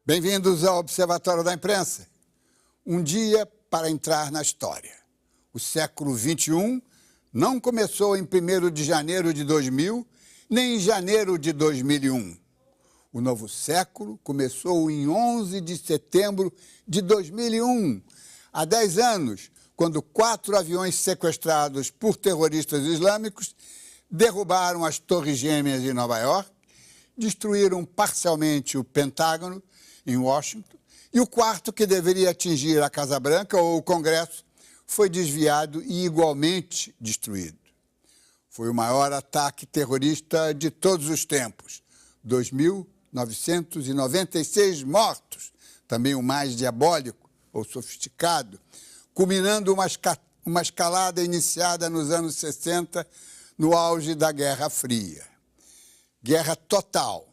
Bem-vindos ao Observatório da Imprensa. Um dia para entrar na história. O século XXI não começou em 1º de janeiro de 2000, nem em janeiro de 2001. O novo século começou em 11 de setembro de 2001, há 10 anos, quando 4 aviões sequestrados por terroristas islâmicos derrubaram as Torres Gêmeas em Nova York, destruíram parcialmente o Pentágono, em Washington, e o quarto, que deveria atingir a Casa Branca ou o Congresso, foi desviado e igualmente destruído. Foi o maior ataque terrorista de todos os tempos. 2.996 mortos, também o mais diabólico ou sofisticado, culminando uma escalada iniciada nos anos 60, no auge da Guerra Fria. Guerra total,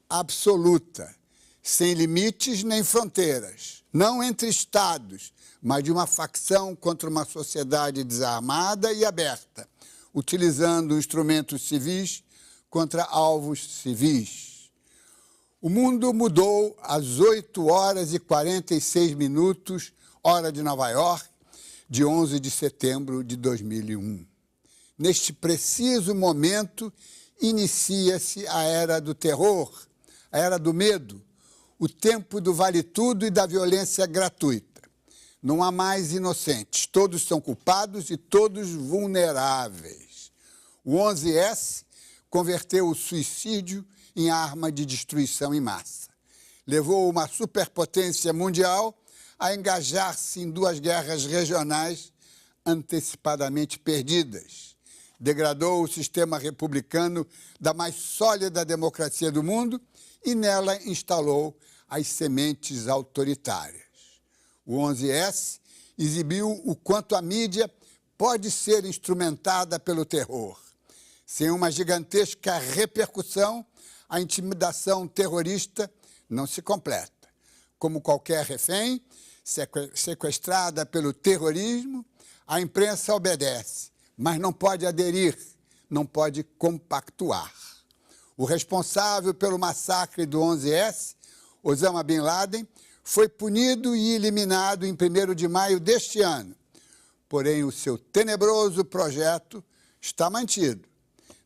absoluta, sem limites nem fronteiras, não entre estados, mas de uma facção contra uma sociedade desarmada e aberta, utilizando instrumentos civis contra alvos civis. O mundo mudou às 8h46, hora de Nova York, de 11 de setembro de 2001. Neste preciso momento, inicia-se a era do terror, a era do medo, o tempo do vale-tudo e da violência gratuita. Não há mais inocentes, todos são culpados e todos vulneráveis. O 11S converteu o suicídio em arma de destruição em massa. Levou uma superpotência mundial a engajar-se em 2 guerras regionais antecipadamente perdidas. Degradou o sistema republicano da mais sólida democracia do mundo e nela instalou as sementes autoritárias. O 11S exibiu o quanto a mídia pode ser instrumentada pelo terror. Sem uma gigantesca repercussão, a intimidação terrorista não se completa. Como qualquer refém, sequestrada pelo terrorismo, a imprensa obedece, mas não pode aderir, não pode compactuar. O responsável pelo massacre do 11S, Osama Bin Laden, foi punido e eliminado em 1º de maio deste ano. Porém, o seu tenebroso projeto está mantido.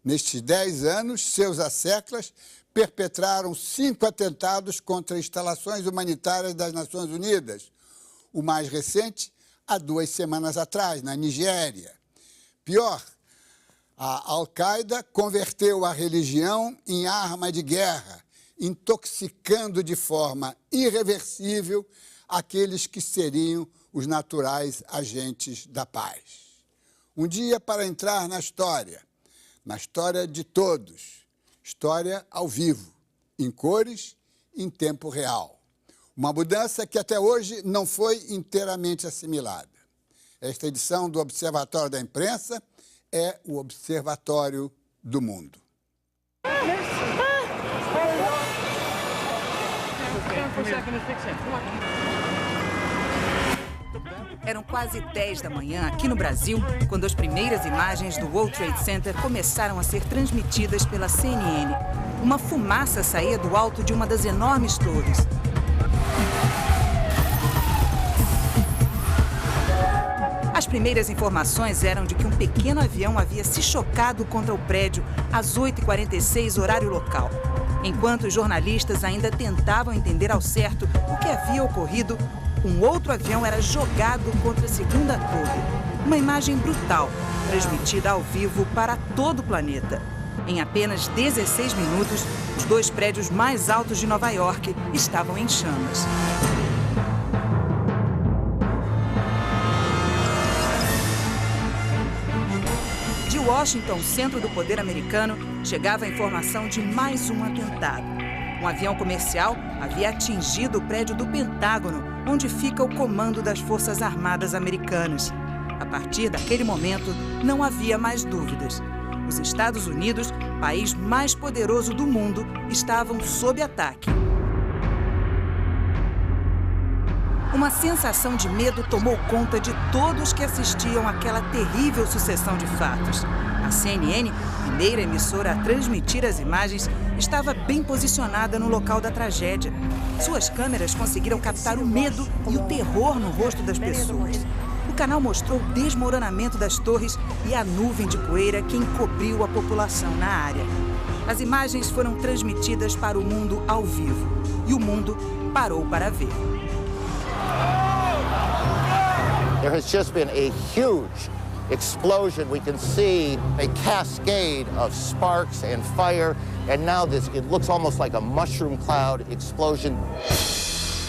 Nestes 10 anos, seus asseclas perpetraram 5 atentados contra instalações humanitárias das Nações Unidas. O mais recente, há 2 semanas atrás, na Nigéria. Pior, a Al-Qaeda converteu a religião em arma de guerra, intoxicando de forma irreversível aqueles que seriam os naturais agentes da paz. Um dia para entrar na história de todos, história ao vivo, em cores, em tempo real. Uma mudança que até hoje não foi inteiramente assimilada. Esta edição do Observatório da Imprensa é o Observatório do Mundo. Eram quase 10 da manhã aqui no Brasil, quando as primeiras imagens do World Trade Center começaram a ser transmitidas pela CNN. Uma fumaça saía do alto de uma das enormes torres. As primeiras informações eram de que um pequeno avião havia se chocado contra o prédio às 8h46, horário local. Enquanto os jornalistas ainda tentavam entender ao certo o que havia ocorrido, um outro avião era jogado contra a segunda torre. Uma imagem brutal, transmitida ao vivo para todo o planeta. Em apenas 16 minutos, os 2 prédios mais altos de Nova York estavam em chamas. De Washington, centro do poder americano, chegava a informação de mais um atentado. Um avião comercial havia atingido o prédio do Pentágono, onde fica o comando das Forças Armadas Americanas. A partir daquele momento, não havia mais dúvidas. Os Estados Unidos, país mais poderoso do mundo, estavam sob ataque. Uma sensação de medo tomou conta de todos que assistiam àquela terrível sucessão de fatos. A CNN primeira emissora a transmitir as imagens, estava bem posicionada no local da tragédia. Suas câmeras conseguiram captar o medo e o terror no rosto das pessoas. O canal mostrou o desmoronamento das torres e a nuvem de poeira que encobriu a população na área. As imagens foram transmitidas para o mundo ao vivo e o mundo parou para ver. There has just been a huge explosion. We can see a cascade of sparks and fire, and now it looks almost like a mushroom cloud explosion.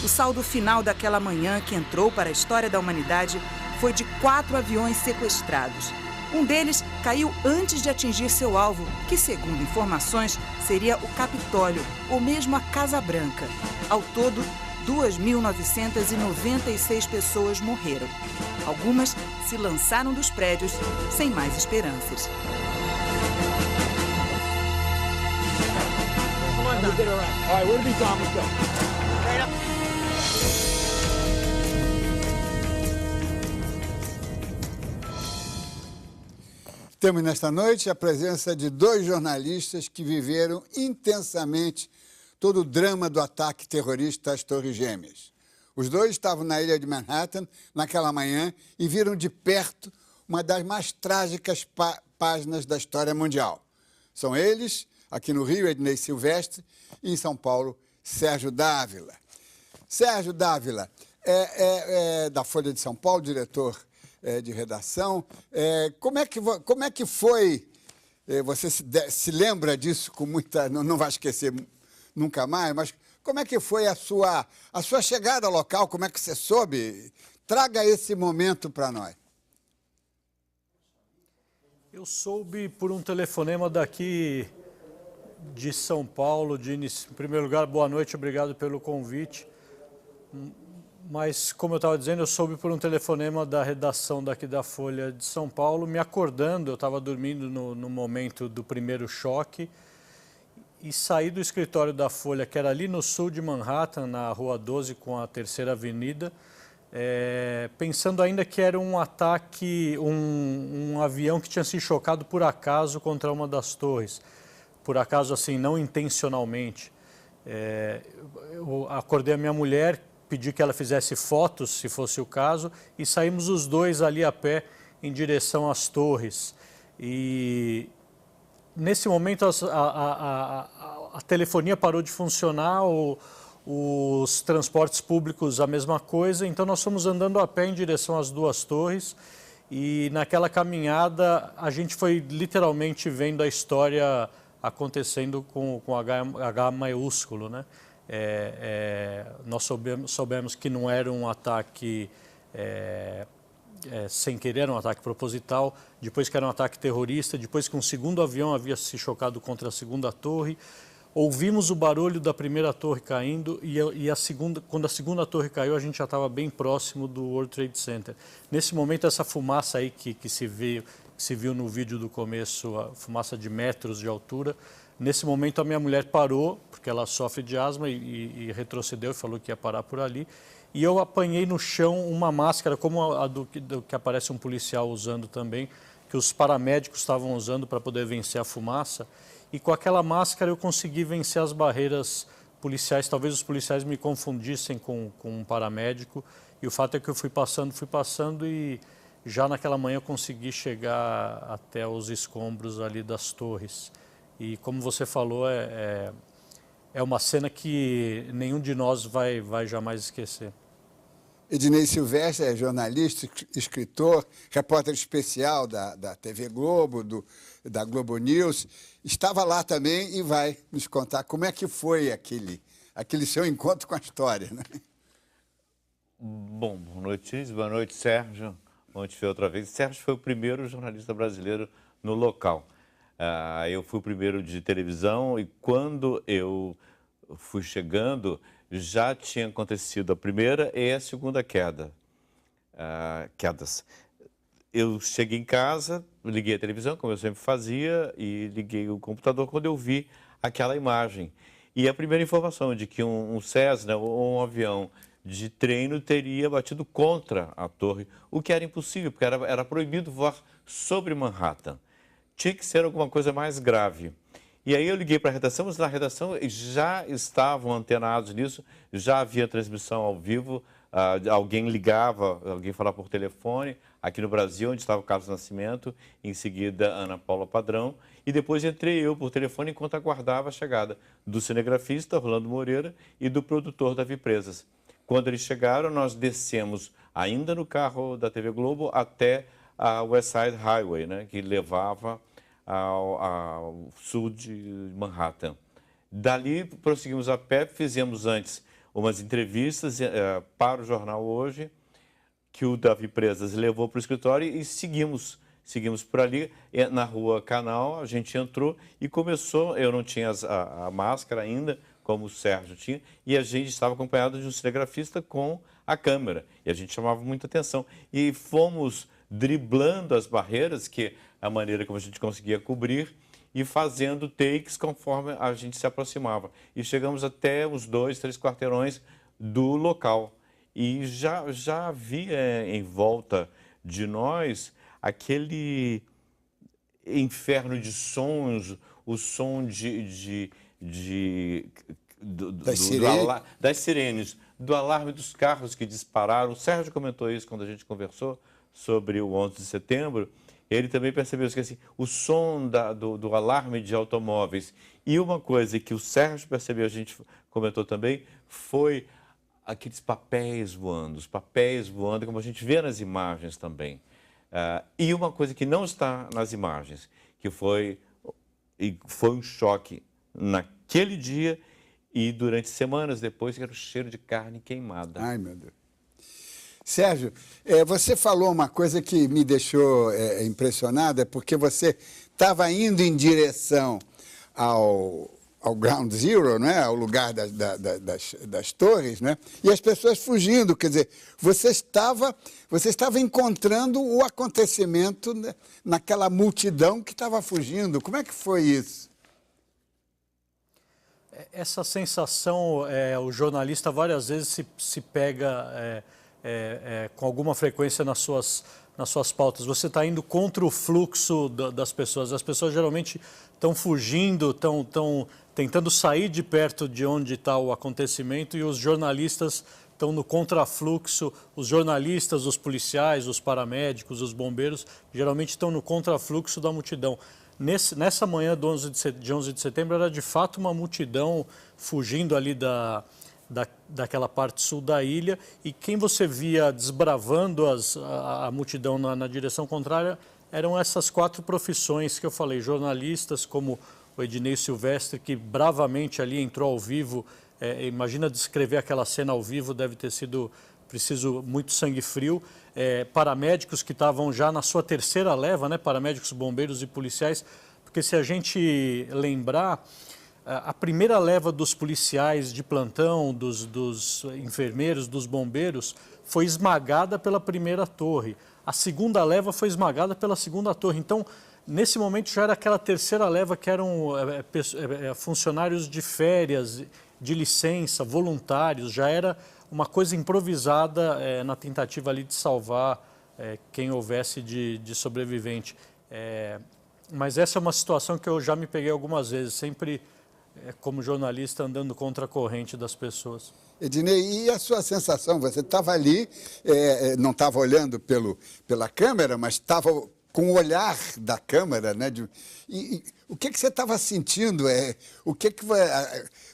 O saldo final daquela manhã, que entrou para a história da humanidade, foi de 4 aviões sequestrados. Um deles caiu antes de atingir seu alvo, que, segundo informações, seria o Capitólio, ou mesmo a Casa Branca. Ao todo, 2.996 pessoas morreram. Algumas se lançaram dos prédios sem mais esperanças. Temos nesta noite a presença de 2 jornalistas que viveram intensamente todo o drama do ataque terrorista às Torres Gêmeas. Os 2 estavam na ilha de Manhattan naquela manhã e viram de perto uma das mais trágicas páginas da história mundial. São eles, aqui no Rio, Ednei Silvestre, e em São Paulo, Sérgio Dávila. Sérgio Dávila é da Folha de São Paulo, diretor de redação. Como é que foi? Você se lembra disso com muita... Não vai esquecer nunca mais, mas como é que foi a sua chegada ao local? Como é que você soube? Traga esse momento para nós. Eu soube por um telefonema daqui de São Paulo. Em primeiro lugar, boa noite, obrigado pelo convite. Mas, como eu estava dizendo, eu soube por um telefonema da redação daqui da Folha de São Paulo, me acordando. Eu estava dormindo no momento do primeiro choque e saí do escritório da Folha, que era ali no sul de Manhattan, na Rua 12 com a 3ª Avenida, pensando ainda que era um ataque, um avião que tinha se chocado por acaso contra uma das torres. Por acaso, assim, não intencionalmente. Eu acordei a minha mulher, pedi que ela fizesse fotos, se fosse o caso, e saímos os 2 ali a pé em direção às torres. E nesse momento a telefonia parou de funcionar, os transportes públicos a mesma coisa, então nós fomos andando a pé em direção às 2 torres e naquela caminhada a gente foi literalmente vendo a história acontecendo com H maiúsculo, né? Nós soubemos que não era um ataque sem querer, era um ataque proposital, depois que era um ataque terrorista, depois que um segundo avião havia se chocado contra a 2ª torre. Ouvimos o barulho da primeira torre caindo e quando a 2ª torre caiu, a gente já estava bem próximo do World Trade Center. Nesse momento, essa fumaça aí que se viu no vídeo do começo, a fumaça de metros de altura, nesse momento a minha mulher parou, porque ela sofre de asma e retrocedeu e falou que ia parar por ali. E eu apanhei no chão uma máscara, como a do que aparece um policial usando também, que os paramédicos estavam usando para poder vencer a fumaça. E com aquela máscara eu consegui vencer as barreiras policiais. Talvez os policiais me confundissem com um paramédico. E o fato é que eu fui passando e já naquela manhã eu consegui chegar até os escombros ali das torres. E como você falou, é uma cena que nenhum de nós vai jamais esquecer. Ednei Silvestre é jornalista, escritor, repórter especial da TV Globo, da Globo News. Estava lá também e vai nos contar como é que foi aquele seu encontro com a história, né? Bom, boa noite, boa noite, Sérgio. Bom te ver outra vez. Sérgio foi o primeiro jornalista brasileiro no local. Eu fui o primeiro de televisão e quando eu fui chegando, já tinha acontecido a primeira e a segunda quedas. Eu cheguei em casa, liguei a televisão, como eu sempre fazia, e liguei o computador quando eu vi aquela imagem. E a primeira informação de que um Cessna ou um avião de treino teria batido contra a torre, o que era impossível, porque era proibido voar sobre Manhattan. tinha que ser alguma coisa mais grave. E aí eu liguei para a redação, mas na redação já estavam antenados nisso, já havia transmissão ao vivo, alguém ligava, alguém falava por telefone, aqui no Brasil, onde estava o Carlos Nascimento, em seguida Ana Paula Padrão, e depois entrei eu por telefone enquanto aguardava a chegada do cinegrafista, Rolando Moreira, e do produtor Davi Presas. Quando eles chegaram, nós descemos ainda no carro da TV Globo até a West Side Highway, né, que levava ao sul de Manhattan. Dali, prosseguimos a pé, fizemos antes umas entrevistas para o jornal Hoje, que o Davi Presas levou para o escritório e seguimos por ali, na rua Canal, a gente entrou e começou, eu não tinha a máscara ainda, como o Sérgio tinha, e a gente estava acompanhado de um cinegrafista com a câmera, e a gente chamava muita atenção. E fomos driblando as barreiras, que a maneira como a gente conseguia cobrir, e fazendo takes conforme a gente se aproximava. E chegamos até os 2, 3 quarteirões do local. E já havia em volta de nós aquele inferno de sons, o som das sirenes, do alarme dos carros que dispararam. O Sérgio comentou isso quando a gente conversou sobre o 11 de setembro. Ele também percebeu que assim, o som do alarme de automóveis. E uma coisa que o Sérgio percebeu, a gente comentou também, foi aqueles papéis voando, os papéis voando, como a gente vê nas imagens também. E uma coisa que não está nas imagens, que foi um choque naquele dia e durante semanas depois, que era o cheiro de carne queimada. Ai, meu Deus. Sérgio, você falou uma coisa que me deixou impressionado, é porque você estava indo em direção ao Ground Zero, né? Ao lugar das torres, né? E as pessoas fugindo, quer dizer, você estava encontrando o acontecimento, né, naquela multidão que estava fugindo. Como é que foi isso? Essa sensação, o jornalista várias vezes se pega com alguma frequência nas suas pautas. Você está indo contra o fluxo das pessoas. As pessoas geralmente estão fugindo, estão tentando sair de perto de onde está o acontecimento, e os jornalistas estão no contrafluxo. Os jornalistas, os policiais, os paramédicos, os bombeiros, geralmente estão no contrafluxo da multidão. Nessa manhã de 11 de setembro, era de fato uma multidão fugindo ali daquela parte sul da ilha, e quem você via desbravando a multidão na direção contrária eram essas 4 profissões que eu falei, jornalistas como o Ednei Silvestre, que bravamente ali entrou ao vivo. Imagina descrever aquela cena ao vivo, deve ter sido preciso muito sangue frio. Paramédicos que estavam já na sua terceira leva, né? Paramédicos, bombeiros e policiais, porque se a gente lembrar, a primeira leva dos policiais de plantão, dos enfermeiros, dos bombeiros, foi esmagada pela primeira torre. A segunda leva foi esmagada pela segunda torre. Então, nesse momento já era aquela terceira leva, que eram funcionários de férias, de licença, voluntários. Já era uma coisa improvisada na tentativa ali de salvar quem houvesse de sobrevivente. Mas essa é uma situação que eu já me peguei algumas vezes, sempre como jornalista andando contra a corrente das pessoas. Ednei, e a sua sensação? Você estava ali, não estava olhando pela câmera, mas estava com o olhar da câmera, né? E o que você estava sentindo?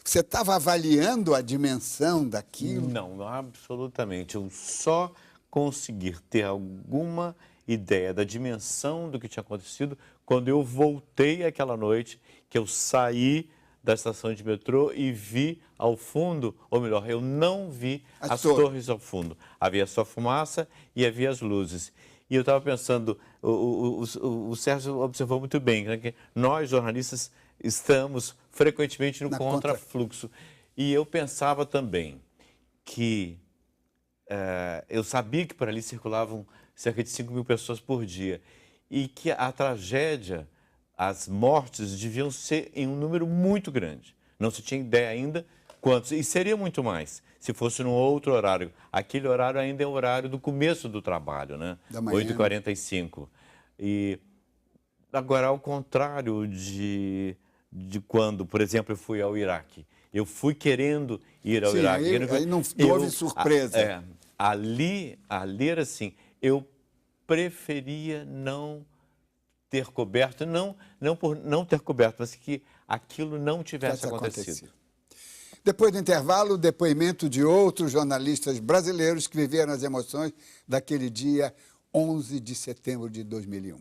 Você estava avaliando a dimensão daquilo? Não, absolutamente. Eu só consegui ter alguma ideia da dimensão do que tinha acontecido quando eu voltei aquela noite, que eu saí da estação de metrô e vi ao fundo, ou melhor, eu não vi as torres ao fundo. Havia só fumaça e havia as luzes. E eu estava pensando, o Sérgio observou muito bem, né, que nós, jornalistas, estamos frequentemente no contrafluxo. E eu pensava também que eu sabia que por ali circulavam cerca de 5.000 pessoas por dia e que a tragédia, as mortes deviam ser em um número muito grande. Não se tinha ideia ainda quantos, e seria muito mais se fosse num outro horário. Aquele horário ainda é o horário do começo do trabalho, né? Da manhã. 8h45. E Agora, ao contrário de quando, por exemplo, eu fui ao Iraque. Eu fui querendo ir ao Iraque. Aí não houve surpresa. Ali era assim, eu preferia não ter coberto, não por não ter coberto, mas que aquilo não tivesse acontecido. Depois do intervalo, o depoimento de outros jornalistas brasileiros que viveram as emoções daquele dia 11 de setembro de 2001.